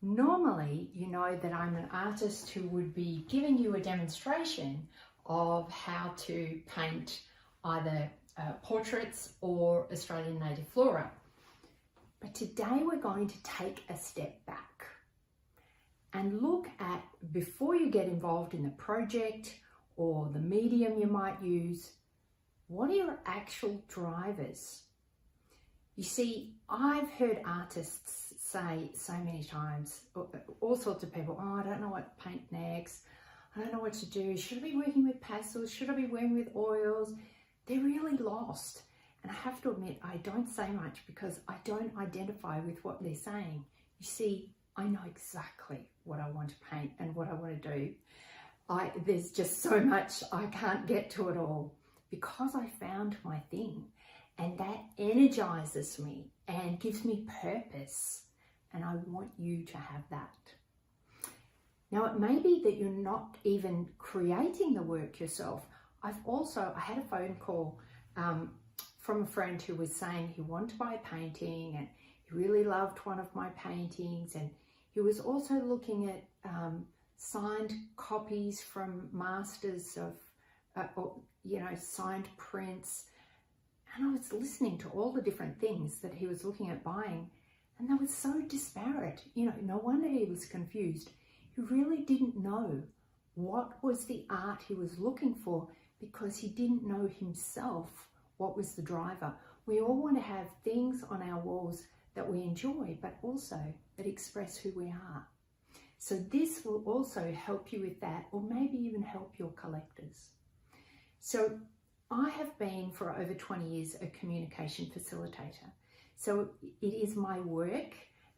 Normally, you know that I'm an artist who would be giving you a demonstration of how to paint either portraits or Australian native flora. But today we're going to take a step back and look at, before you get involved in the project or the medium you might use, what are your actual drivers? You see, I've heard artists say so many times, all sorts of people, oh, I don't know what to paint next. I don't know what to do. Should I be working with pastels? Should I be working with oils? They're really lost. And I have to admit, I don't say much because I don't identify with what they're saying. You see, I know exactly what I want to paint and what I want to do. There's just so much I can't get to it all because I found my thing, and that energizes me and gives me purpose. And I want you to have that. Now, it may be that you're not even creating the work yourself. I had a phone call from a friend who was saying he wanted to buy a painting and he really loved one of my paintings, and he was also looking at signed copies from masters of, signed prints. And I was listening to all the different things that he was looking at buying, and they were so disparate. No wonder he was confused. He really didn't know what was the art he was looking for because he didn't know himself what was the driver. We all want to have things on our walls that we enjoy, but also that express who we are. So this will also help you with that, or maybe even help your collectors. So I have been for over 20 years a communication facilitator. So it is my work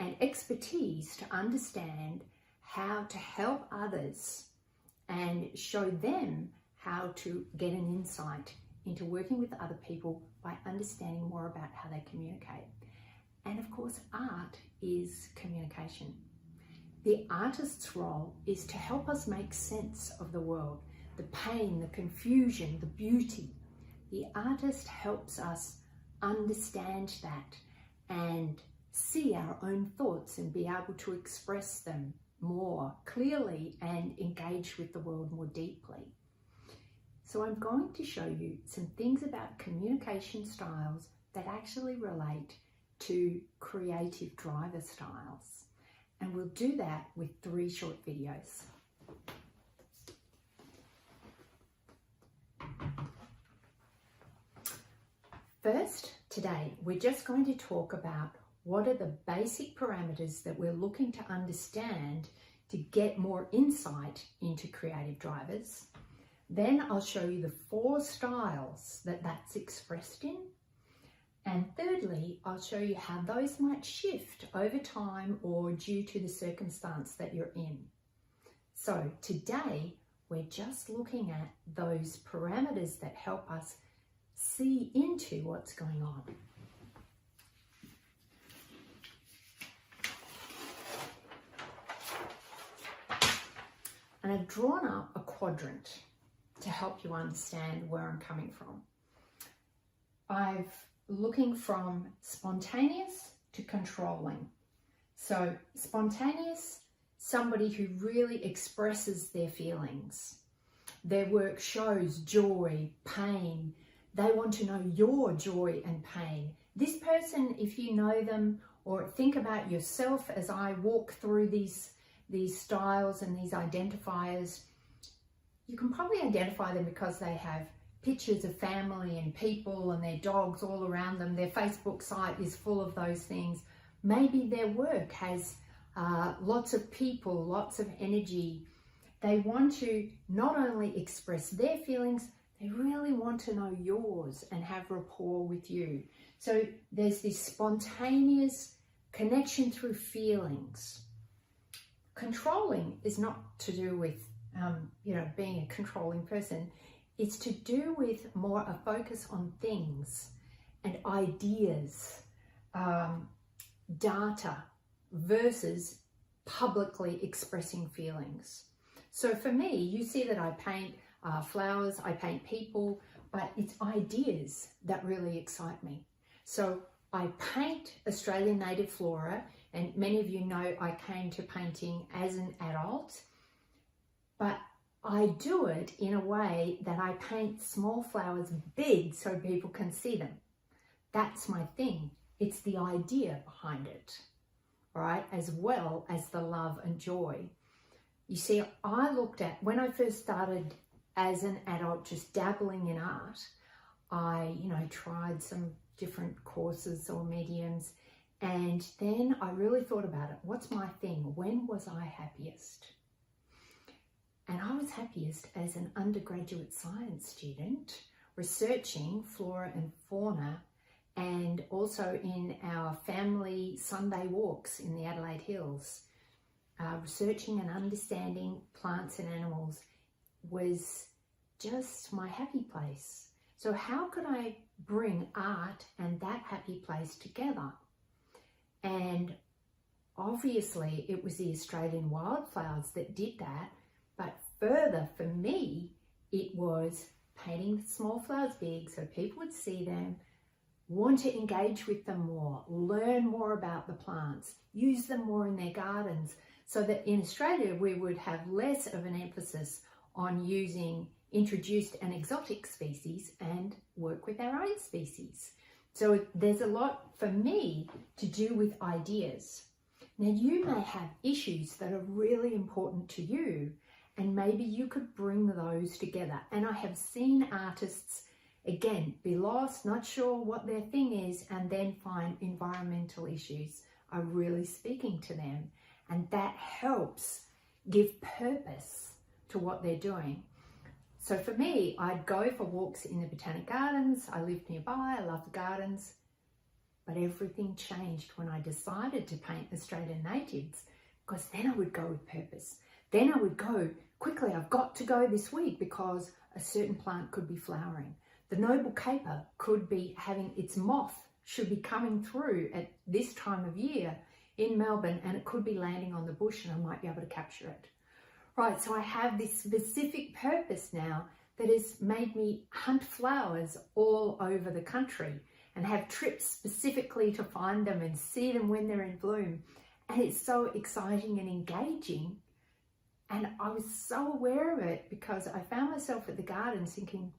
and expertise to understand how to help others and show them how to get an insight into working with other people by understanding more about how they communicate. And of course, art is communication. The artist's role is to help us make sense of the world, the pain, the confusion, the beauty. The artist helps us understand that and see our own thoughts and be able to express them more clearly and engage with the world more deeply. So I'm going to show you some things about communication styles that actually relate to creative driver styles. And we'll do that with 3 short videos. First, today, we're just going to talk about what are the basic parameters that we're looking to understand to get more insight into creative drivers. Then I'll show you the 4 styles that's expressed in. And thirdly, I'll show you how those might shift over time or due to the circumstance that you're in. So today, we're just looking at those parameters that help us see into what's going on. And I've drawn up a quadrant to help you understand where I'm coming from. I'm looking from spontaneous to controlling. So spontaneous, somebody who really expresses their feelings. Their work shows joy, pain. They want to know your joy and pain. This person, if you know them or think about yourself as I walk through these styles and these identifiers, you can probably identify them because they have pictures of family and people and their dogs all around them. Their Facebook site is full of those things. Maybe their work has lots of people, lots of energy. They want to not only express their feelings, they really want to know yours and have rapport with you. So there's this spontaneous connection through feelings. Controlling is not to do with, being a controlling person. It's to do with more a focus on things and ideas, data versus publicly expressing feelings. So for me, you see that I paint flowers, I paint people, but it's ideas that really excite me. So I paint Australian native flora And many of you know I came to painting as an adult, but I do it in a way that I paint small flowers big so people can see them. That's my thing. It's the idea behind it, right? As well as the love and joy. You see, I looked at, when I first started as an adult just dabbling in art, I, tried some different courses or mediums, and then I really thought about it. What's my thing? When was I happiest? And I was happiest as an undergraduate science student, researching flora and fauna, and also in our family Sunday walks in the Adelaide Hills. Researching and understanding plants and animals was just my happy place. So how could I bring art and that happy place together? And obviously it was the Australian wildflowers that did that, but further for me, it was painting the small flowers big so people would see them, want to engage with them more, learn more about the plants, use them more in their gardens, so that in Australia we would have less of an emphasis on using introduced and exotic species and work with our own species. So there's a lot for me to do with ideas. Now you may have issues that are really important to you, and maybe you could bring those together. And I have seen artists, again, be lost, not sure what their thing is, and then find environmental issues are really speaking to them. And that helps give purpose to what they're doing. So for me, I'd go for walks in the Botanic Gardens. I lived nearby, I love the gardens. But everything changed when I decided to paint Australian natives, because then I would go with purpose. Then I would go, quickly, I've got to go this week because a certain plant could be flowering. The noble caper could be having its moth, should be coming through at this time of year in Melbourne, and it could be landing on the bush and I might be able to capture it. Right, so I have this specific purpose now that has made me hunt flowers all over the country and have trips specifically to find them and see them when they're in bloom. And it's so exciting and engaging. And I was so aware of it because I found myself at the gardens thinking,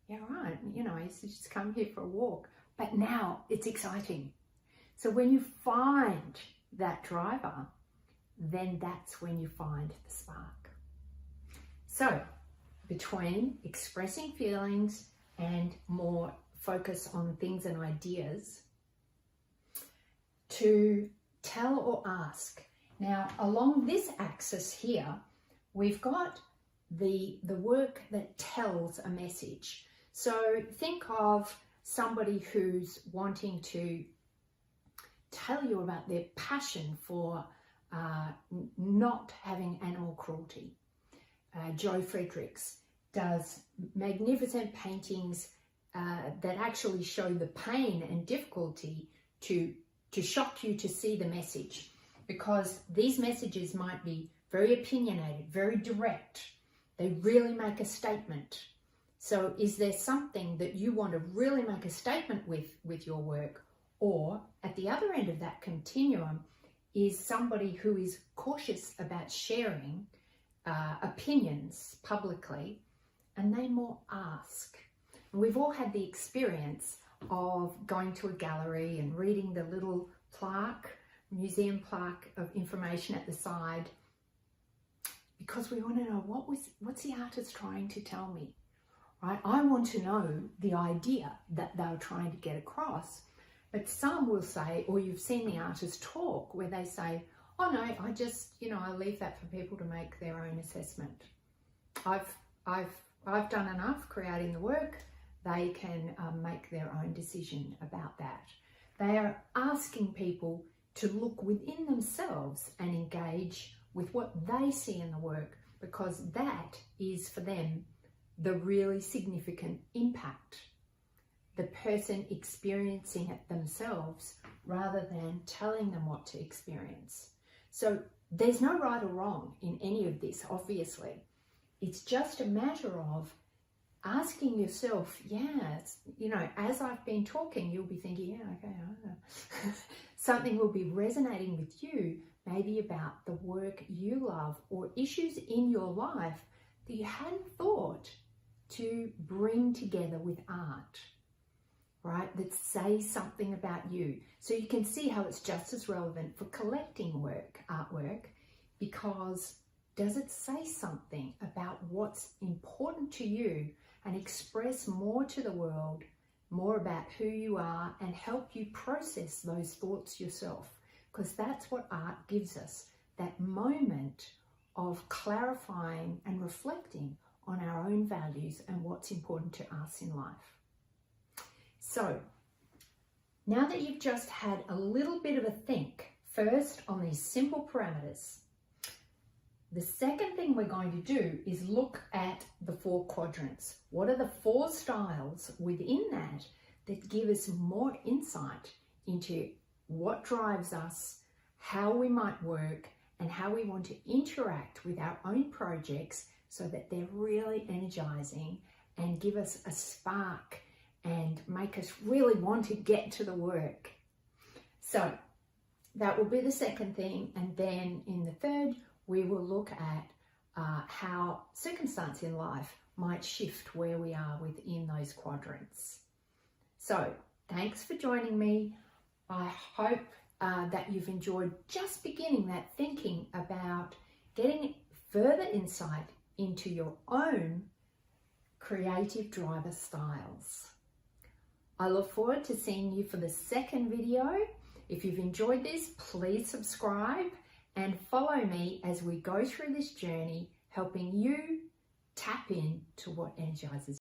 yeah, right, I used to just come here for a walk, but now it's exciting. So when you find that driver, then that's when you find the spark. So between expressing feelings and more focus on things and ideas, to tell or ask. Now along this axis here, we've got the work that tells a message. So think of somebody who's wanting to tell you about their passion for not having animal cruelty. Joe Fredericks does magnificent paintings that actually show the pain and difficulty to shock you to see the message, because these messages might be very opinionated, very direct. They really make a statement. So is there something that you want to really make a statement with your work? Or at the other end of that continuum is somebody who is cautious about sharing opinions publicly, and they more ask. And we've all had the experience of going to a gallery and reading the little plaque, museum plaque of information at the side, because we want to know what's the artist trying to tell me, right? I want to know the idea that they were trying to get across. But some will say, or you've seen the artist talk where they say, oh no, I just, I leave that for people to make their own assessment. I've done enough creating the work. They can make their own decision about that. They are asking people to look within themselves and engage with what they see in the work, because that is for them the really significant impact. The person experiencing it themselves rather than telling them what to experience. So there's no right or wrong in any of this, obviously. It's just a matter of asking yourself, as I've been talking, you'll be thinking, yeah, okay, I know. Something will be resonating with you, maybe about the work you love or issues in your life that you hadn't thought to bring together with art, right? That say something about you. So you can see how it's just as relevant for collecting artwork, because does it say something about what's important to you and express more to the world, more about who you are, and help you process those thoughts yourself? Because that's what art gives us, that moment of clarifying and reflecting on our own values and what's important to us in life. So now that you've just had a little bit of a think first on these simple parameters, the second thing we're going to do is look at the 4 quadrants. What are the 4 styles within that give us more insight into what drives us, how we might work, and how we want to interact with our own projects so that they're really energizing and give us a spark and make us really want to get to the work. So that will be the second thing. And then in the third, we will look at how circumstance in life might shift where we are within those quadrants. So thanks for joining me. I hope that you've enjoyed just beginning that thinking about getting further insight into your own creative driver styles. I look forward to seeing you for the second video. If you've enjoyed this, please subscribe and follow me as we go through this journey, helping you tap in to what energizes